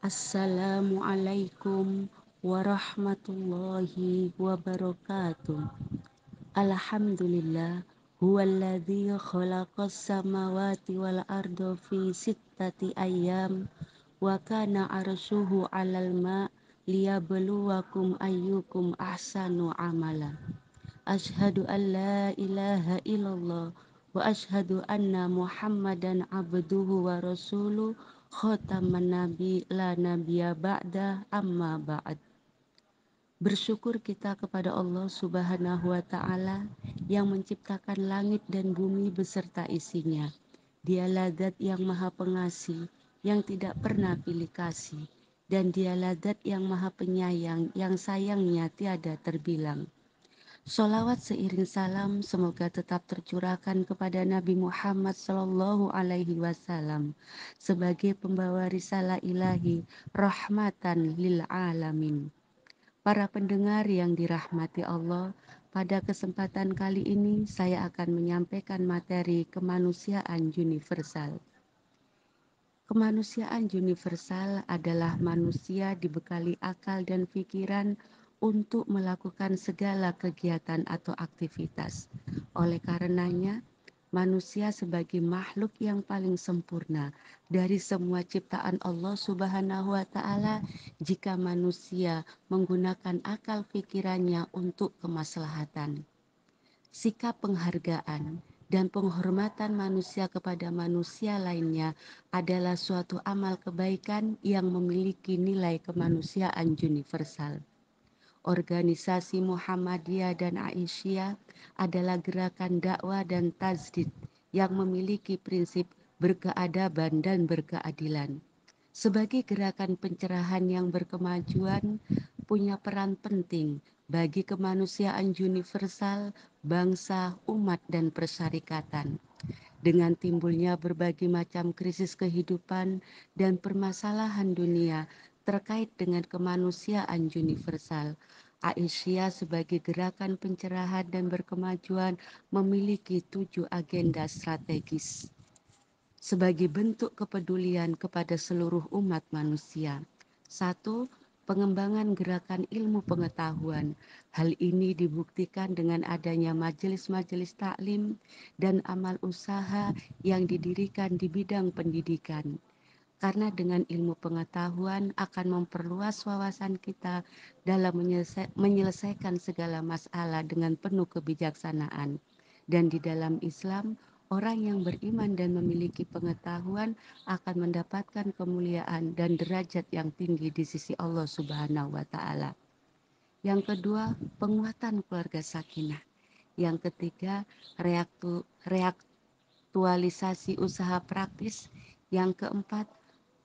Assalamualaikum warahmatullahi wabarakatuh. Alhamdulillah huwallazi khalaqas samawati wal arda fi sittati ayyam wa kana arshuhu 'alal ma' liyabluwakum ayyukum ahsanu amala. Asyhadu an la ilaha illallah wa asyhadu anna Muhammadan abduhu wa rasuluh khataman nabi la nabiyya ba'da amma ba'd. Bersyukur kita kepada Allah Subhanahu wa taala yang menciptakan langit dan bumi beserta isinya. Dialah zat yang maha pengasih, yang tidak pernah pilih kasih, dan dialah zat yang maha penyayang, yang sayangnya tiada terbilang. Sholawat seiring salam semoga tetap tercurahkan kepada Nabi Muhammad Sallallahu Alaihi Wasallam sebagai pembawa risalah ilahi rahmatan lil alamin. Para pendengar yang dirahmati Allah, pada kesempatan kali ini saya akan menyampaikan materi kemanusiaan universal. Kemanusiaan universal adalah manusia dibekali akal dan pikiran untuk melakukan segala kegiatan atau aktivitas. Oleh karenanya, manusia sebagai makhluk yang paling sempurna dari semua ciptaan Allah Subhanahu wa taala jika manusia menggunakan akal pikirannya untuk kemaslahatan. Sikap penghargaan dan penghormatan manusia kepada manusia lainnya adalah suatu amal kebaikan yang memiliki nilai kemanusiaan universal. Organisasi Muhammadiyah dan Aisyah adalah gerakan dakwah dan tajdid yang memiliki prinsip berkeadaban dan berkeadilan. Sebagai gerakan pencerahan yang berkemajuan, punya peran penting bagi kemanusiaan universal, bangsa, umat, dan persyarikatan. Dengan timbulnya berbagai macam krisis kehidupan dan permasalahan dunia terkait dengan kemanusiaan universal, Aisyah sebagai gerakan pencerahan dan berkemajuan memiliki 7 agenda strategis sebagai bentuk kepedulian kepada seluruh umat manusia. 1. Pengembangan gerakan ilmu pengetahuan. Hal ini dibuktikan dengan adanya majelis-majelis taklim dan amal usaha yang didirikan di bidang pendidikan. Karena dengan ilmu pengetahuan akan memperluas wawasan kita dalam menyelesaikan segala masalah dengan penuh kebijaksanaan. Dan di dalam Islam, orang yang beriman dan memiliki pengetahuan akan mendapatkan kemuliaan dan derajat yang tinggi di sisi Allah Subhanahu wa taala. Yang kedua, penguatan keluarga sakinah. Yang ketiga, reaktualisasi usaha praktis. Yang keempat,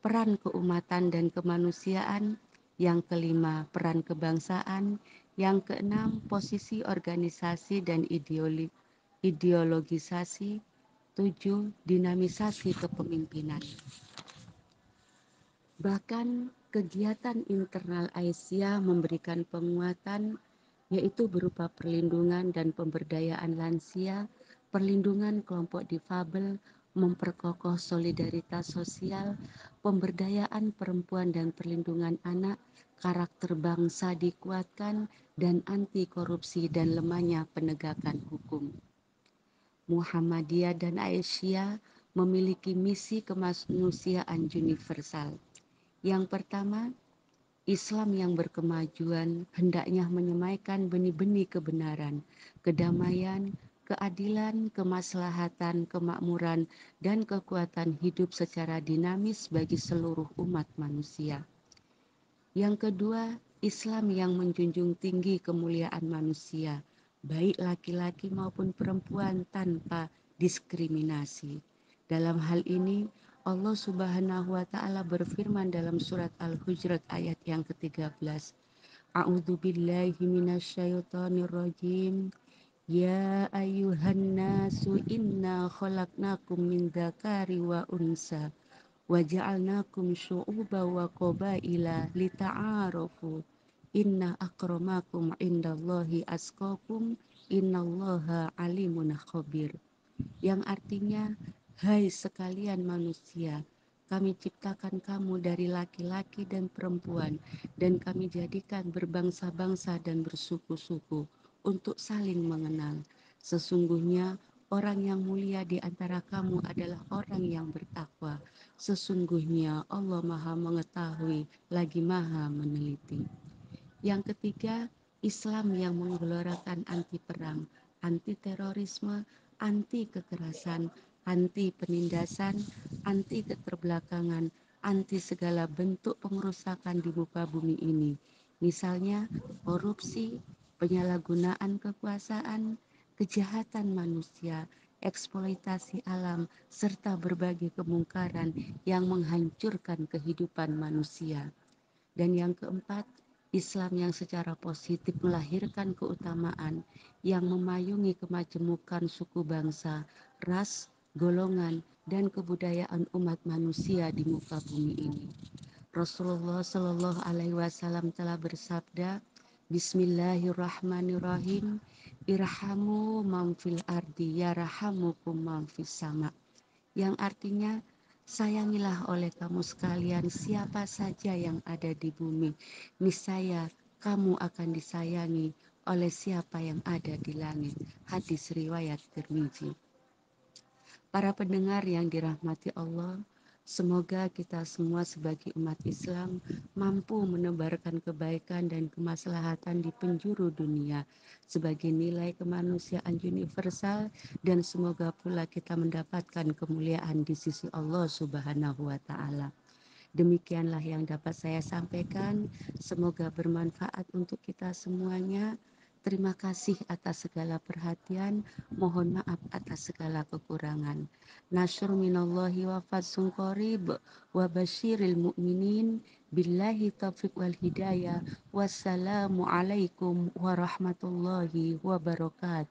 peran keumatan dan kemanusiaan. Yang kelima, peran kebangsaan. Yang keenam, posisi organisasi dan ideologisasi. 7. Dinamisasi kepemimpinan. Bahkan kegiatan internal Aisyah memberikan penguatan yaitu berupa perlindungan dan pemberdayaan lansia, perlindungan kelompok difabel, memperkokoh solidaritas sosial, pemberdayaan perempuan dan perlindungan anak, karakter bangsa dikuatkan, dan anti korupsi dan lemahnya penegakan hukum. Muhammadiyah dan Aisyah memiliki misi kemanusiaan universal. Yang pertama, Islam yang berkemajuan hendaknya menyemaikan benih-benih kebenaran, kedamaian, keadilan, kemaslahatan, kemakmuran, dan kekuatan hidup secara dinamis bagi seluruh umat manusia. Yang kedua, Islam yang menjunjung tinggi kemuliaan manusia, baik laki-laki maupun perempuan tanpa diskriminasi. Dalam hal ini, Allah Subhanahu wa taala berfirman dalam surat Al-Hujurat ayat yang ke-13. A'udzu billahi minasyaitonir rajim. Ya ayyuhan nasu inna khalaqnakum min dzakari wa unsa wa ja'alnakum syu'uban wa qabaila lita'arafu inna akramakum indallahi asqakum innallaha alimun khabir, yang artinya, hai sekalian manusia, Kami ciptakan kamu dari laki-laki dan perempuan, dan kami jadikan berbangsa-bangsa dan bersuku-suku untuk saling mengenal. Sesungguhnya orang yang mulia di antara kamu adalah orang yang bertakwa. Sesungguhnya Allah Maha Mengetahui lagi Maha Meneliti. Yang ketiga, Islam yang menggelorakan anti perang, anti terorisme, anti kekerasan, anti penindasan, anti keterbelakangan, anti segala bentuk pengerusakan di muka bumi ini. Misalnya korupsi, penyalahgunaan kekuasaan, kejahatan manusia, eksploitasi alam, serta berbagai kemungkaran yang menghancurkan kehidupan manusia. Dan yang keempat, Islam yang secara positif melahirkan keutamaan yang memayungi kemajemukan suku bangsa, ras, golongan, dan kebudayaan umat manusia di muka bumi ini. Rasulullah Shallallahu Alaihi Wasallam telah bersabda, Bismillahirrahmanirrahim, Irhamu mamfil ardi yarahamukum mamfis sama, yang artinya sayangilah oleh kamu sekalian siapa saja yang ada di bumi, niscaya kamu akan disayangi oleh siapa yang ada di langit. Hadis riwayat Tirmizi. Para pendengar yang dirahmati Allah, semoga kita semua sebagai umat Islam mampu menebarkan kebaikan dan kemaslahatan di penjuru dunia sebagai nilai kemanusiaan universal, dan semoga pula kita mendapatkan kemuliaan di sisi Allah Subhanahu wa taala. Demikianlah yang dapat saya sampaikan. Semoga bermanfaat untuk kita semuanya. Terima kasih atas segala perhatian. Mohon maaf atas segala kekurangan. Nasyur minallahi wa fasun qarib wa basyiril mu'minin. Billahi taufiq wal hidayah. Wassalamualaikum warahmatullahi wabarakatuh.